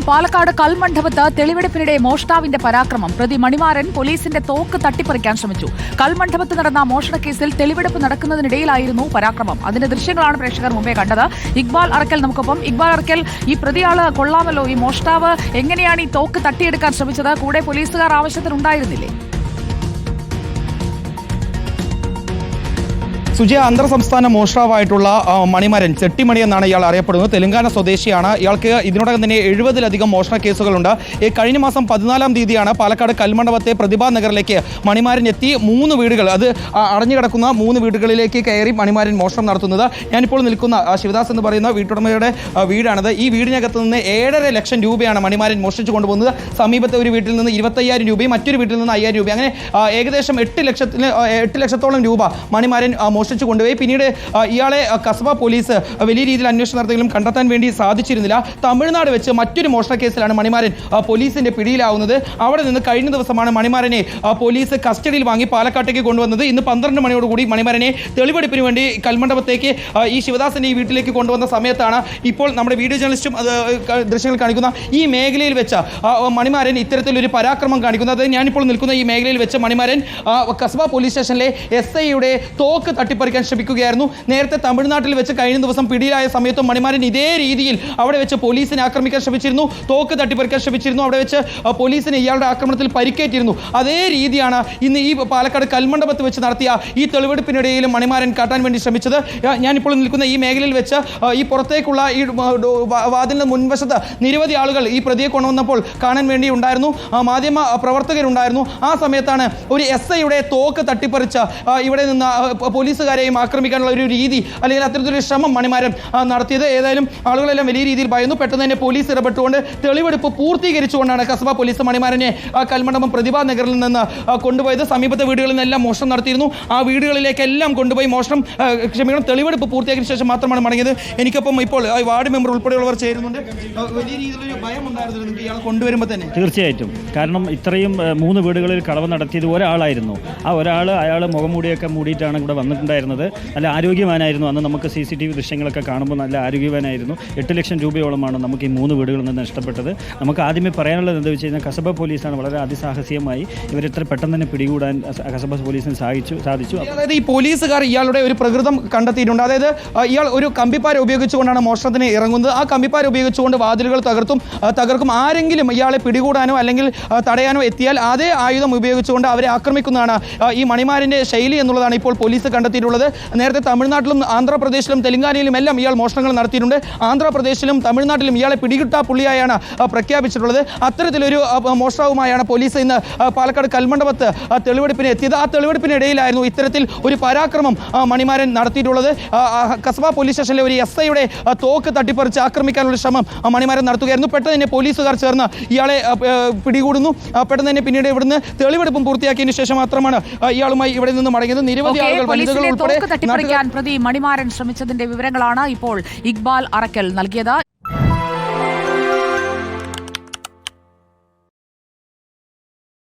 പാലക്കാട് കൽമണ്ഡപത്ത് തെളിവെടുപ്പിനിടെ മോഷ്ടാവിന്റെ പരാക്രമം. പ്രതി മണിമാരൻ പോലീസിന്റെ തോക്ക് തട്ടിപ്പറിക്കാൻ ശ്രമിച്ചു. കൽമണ്ഡപത്ത് നടന്ന മോഷണക്കേസിൽ തെളിവെടുപ്പ് നടക്കുന്നതിനിടയിലായിരുന്നു പരാക്രമം. അതിന്റെ ദൃശ്യങ്ങളാണ് പ്രേക്ഷകർ മുമ്പേ കണ്ടത്. ഇക്ബാൽ അറക്കൽ നമുക്കൊപ്പം. ഇക്ബാൽ അറക്കൽ, ഈ പ്രതിയാള് കൊള്ളാമല്ലോ. ഈ മോഷ്ടാവ് എങ്ങനെയാണ് ഈ തോക്ക് തട്ടിയെടുക്കാൻ ശ്രമിച്ചത്? കൂടെ പോലീസുകാർ ആവശ്യത്തിനുണ്ടായിരുന്നില്ലേ? സുജയ, അന്തർ സംസ്ഥാന മോഷ്ടാവായിട്ടുള്ള മണിമാരൻ, ചെട്ടിമണി എന്നാണ് ഇയാൾ അറിയപ്പെടുന്നത്. തെലങ്കാന സ്വദേശിയാണ്. ഇയാൾക്ക് ഇതിനോടകം തന്നെ 70-ലധികം മോഷണ കേസുകളുണ്ട്. കഴിഞ്ഞ മാസം 14-ാം തീയതിയാണ് പാലക്കാട് കൽമണ്ഡപത്തെ പ്രതിഭാ നഗറിലേക്ക് മണിമാരൻ എത്തി 3 വീടുകൾ, അത് അടഞ്ഞുകിടക്കുന്ന 3 വീടുകളിലേക്ക് കയറി മണിമാരൻ മോഷണം നടത്തുന്നത്. ഞാനിപ്പോൾ നിൽക്കുന്ന ശിവദാസ് എന്ന് പറയുന്ന വീട്ടുടമയുടെ വീടാണിത്. ഈ വീടിനകത്ത് നിന്ന് 7.5 ലക്ഷം രൂപയാണ് മണിമാരൻ മോഷ്ടിച്ചു കൊണ്ടുപോകുന്നത്. സമീപത്തെ ഒരു വീട്ടിൽ നിന്ന് 25,000 രൂപയും മറ്റൊരു വീട്ടിൽ നിന്ന് 5,000 രൂപ, അങ്ങനെ ഏകദേശം 8 ലക്ഷത്തോളം രൂപ മണിമാരൻ മോഷ്ടിച്ചു കൊണ്ടുപോയി. പിന്നീട് ഇയാളെ കസബ പോലീസ് വലിയ രീതിയിൽ അന്വേഷണം നടത്തിയെങ്കിലും കണ്ടെത്താൻ വേണ്ടി സാധിച്ചിരുന്നില്ല. തമിഴ്നാട് വെച്ച് മറ്റൊരു മോഷണ കേസിലാണ് മണിമാരൻ പോലീസിന്റെ പിടിയിലാവുന്നത്. അവിടെ നിന്ന് കഴിഞ്ഞ ദിവസമാണ് മണിമാരനെ പോലീസ് കസ്റ്റഡിയിൽ വാങ്ങി പാലക്കാട്ടേക്ക് കൊണ്ടുവന്നത്. ഇന്ന് 12 മണിയോടുകൂടി മണിമാരനെ തെളിവെടുപ്പിന് വേണ്ടി കൽമണ്ഡപത്തേക്ക് ഈ ശിവദാസിന്റെ ഈ വീട്ടിലേക്ക് കൊണ്ടുവന്ന സമയത്താണ് ഇപ്പോൾ നമ്മുടെ വീഡിയോ ജേർണലിസ്റ്റും ദൃശ്യങ്ങൾ കാണിക്കുന്ന ഈ മേഖലയിൽ വെച്ച് മണിമാരൻ ഇത്തരത്തിലൊരു പരാക്രമം കാണിക്കുന്നത്. ഞാനിപ്പോൾ നിൽക്കുന്ന ഈ മേഖലയിൽ വെച്ച് മണിമാരൻ കസബ പോലീസ് സ്റ്റേഷനിലെ SIയുടെ തോക്ക് തട്ടിപ്പറിക്കാൻ ശ്രമിക്കുകയായിരുന്നു. നേരത്തെ തമിഴ്നാട്ടിൽ വെച്ച് കഴിഞ്ഞ ദിവസം പിടിയിലായ സമയത്തും മണിമാരൻ ഇതേ രീതിയിൽ അവിടെ വെച്ച് പോലീസിനെ ആക്രമിക്കാൻ ശ്രമിച്ചിരുന്നു, തോക്ക് തട്ടിപ്പറിക്കാൻ ശ്രമിച്ചിരുന്നു. അവിടെ വെച്ച് പോലീസിന് ഇയാളുടെ ആക്രമണത്തിൽ പരിക്കേറ്റിരുന്നു. അതേ രീതിയാണ് ഇന്ന് ഈ പാലക്കാട് കൽമണ്ഡപത്ത് വെച്ച് നടത്തിയ ഈ തെളിവെടുപ്പിനിടയിലും മണിമാരൻ കാട്ടാൻ വേണ്ടി ശ്രമിച്ചത്. ഞാനിപ്പോൾ നിൽക്കുന്ന ഈ മേഖലയിൽ വെച്ച് ഈ പുറത്തേക്കുള്ള ഈ വാതിലിന് മുൻവശത്ത് നിരവധി ആളുകൾ ഈ പ്രതിയെ കൊണ്ടുവന്നപ്പോൾ കാണാൻ വേണ്ടി ഉണ്ടായിരുന്നു. മാധ്യമ പ്രവർത്തകരുണ്ടായിരുന്നു. ആ സമയത്താണ് ഒരു SIയുടെ തോക്ക് തട്ടിപ്പറിച്ച് ഇവിടെ നിന്ന് പോലീസുകാരെയും ആക്രമിക്കാനുള്ള ഒരു രീതി, അല്ലെങ്കിൽ അത്തരത്തിലൊരു ശ്രമം മണിമാരൻ നടത്തിയത്. ഏതായാലും ആളുകളെല്ലാം വലിയ രീതിയിൽ ഭയന്നു. പെട്ടെന്ന് തന്നെ പോലീസ് ഇടപെട്ടുകൊണ്ട് തെളിവെടുപ്പ് പൂർത്തീകരിച്ചുകൊണ്ടാണ് കസബ പോലീസ് മണിമാരനെ കൽമണ്ഡപം പ്രതിഭാ നഗറിൽ നിന്ന് കൊണ്ടുപോയത്. സമീപത്തെ വീടുകളിൽ നിന്നെല്ലാം മോഷണം നടത്തിയിരുന്നു. ആ വീടുകളിലേക്കെല്ലാം കൊണ്ടുപോയി തെളിവെടുപ്പ് പൂർത്തിയാക്കിയ ശേഷം മാത്രമാണ് മടങ്ങിയത്. എനിക്കൊപ്പം ഇപ്പോൾ വാർഡ് മെമ്പർ ഉൾപ്പെടെയുള്ളവർ ചേരുന്നുണ്ട്. വലിയ രീതിയിലൊരു ഭയം ഉണ്ടായിരുന്നു ഇയാൾ കൊണ്ടുവരുമ്പോൾ തന്നെ. തീർച്ചയായിട്ടും, കാരണം ഇത്രയും 3 വീടുകളിൽ കളവ് നടത്തിയത് ഒരാളായിരുന്നു. ആ ഒരാൾ, അയാൾ മുഖംമൂടിയൊക്കെ മൂടിയിട്ടാണ് ഇവിടെ വന്നിട്ടുണ്ടായിരുന്നത്. നല്ല ആരോഗ്യവാനായിരുന്നു. അന്ന് നമുക്ക് CCTV ദൃശ്യങ്ങളൊക്കെ കാണുമ്പോൾ നല്ല ആരോഗ്യവാനായിരുന്നു. 8 ലക്ഷം രൂപയോളമാണ് നമുക്ക് ഈ 3 വീടുകളിൽ നിന്ന് നഷ്ടപ്പെട്ടത്. നമുക്ക് ആദ്യമേ പറയാനുള്ളത് എന്താ വെച്ച് കഴിഞ്ഞാൽ, കസബ പോലീസാണ് വളരെ അതിസാഹസികമായി ഇവരെത്ര പെട്ടെന്ന് തന്നെ പിടികൂടാൻ കസബ പോലീസിന് സാധിച്ചു. അതായത് ഈ പോലീസുകാർ ഇയാളുടെ ഒരു പ്രകൃതം കണ്ടെത്തിയിട്ടുണ്ട്. അതായത് ഇയാൾ ഒരു കമ്പിപ്പാര ഉപയോഗിച്ചുകൊണ്ടാണ് മോഷണത്തിന് ഇറങ്ങുന്നത്. ആ കമ്പിപ്പാര ഉപയോഗിച്ചുകൊണ്ട് വാതിലുകൾ തകർക്കും. ആരെങ്കിലും ഇയാളെ പിടികൂടാനോ അല്ലെങ്കിൽ തടയാനോ എത്തിയാൽ അതേ ആയുധം ഉപയോഗിച്ചുകൊണ്ട് അവരെ ആക്രമിക്കുന്നതാണ് ഈ മണിമാരൻ്റെ ശൈലി എന്നുള്ളതാണ് ഇപ്പോൾ പോലീസ് കണ്ടെത്തിയിട്ടുള്ളത്. നേരത്തെ തമിഴ്നാട്ടിലും ആന്ധ്രാപ്രദേശിലും തെലങ്കാനയിലും എല്ലാം ഇയാൾ മോഷണങ്ങൾ നടത്തിയിട്ടുണ്ട്. ആന്ധ്രാപ്രദേശിലും തമിഴ്നാട്ടിലും ഇയാളെ പിടികിട്ടാ പുള്ളിയായാണ് പ്രഖ്യാപിച്ചിട്ടുള്ളത്. അത്തരത്തിലൊരു മോഷണവുമായാണ് പോലീസ് ഇന്ന് പാലക്കാട് കൽമണ്ഡപത്ത് തെളിവെടുപ്പിന് എത്തിയത്. ആ തെളിവെടുപ്പിനിടയിലായിരുന്നു ഇത്തരത്തിൽ ഒരു പരാക്രമം മണിമാരൻ നടത്തിയിട്ടുള്ളത്. കസബ പോലീസ് സ്റ്റേഷനിലെ ഒരു SIയുടെ തോക്ക് തട്ടിപ്പറിച്ച് ആക്രമിക്കാനുള്ള ശ്രമം മണിമാരൻ നടത്തുകയായിരുന്നു. പെട്ടെന്ന് തന്നെ പോലീസുകാർ ചേർന്ന് ഇയാളെ പിടികൂടുന്നു. പെട്ടെന്ന് തന്നെ പിന്നീട് ഇവിടുന്ന് തെളിവെടുപ്പും പൂർത്തിയാക്കിയതിനു ശേഷം മാത്രമാണ് ഇയാളുമായി ഇവിടെ നിന്ന് മടങ്ങിയത്. നിരവധി ആളുകൾ തോക്ക് തട്ടിപ്പറിക്കാൻ പ്രതി മണിമാരൻ ശ്രമിച്ചതിന്റെ വിവരങ്ങളാണ് ഇപ്പോൾ ഇക്ബാൽ അറക്കൽ നൽകിയത്.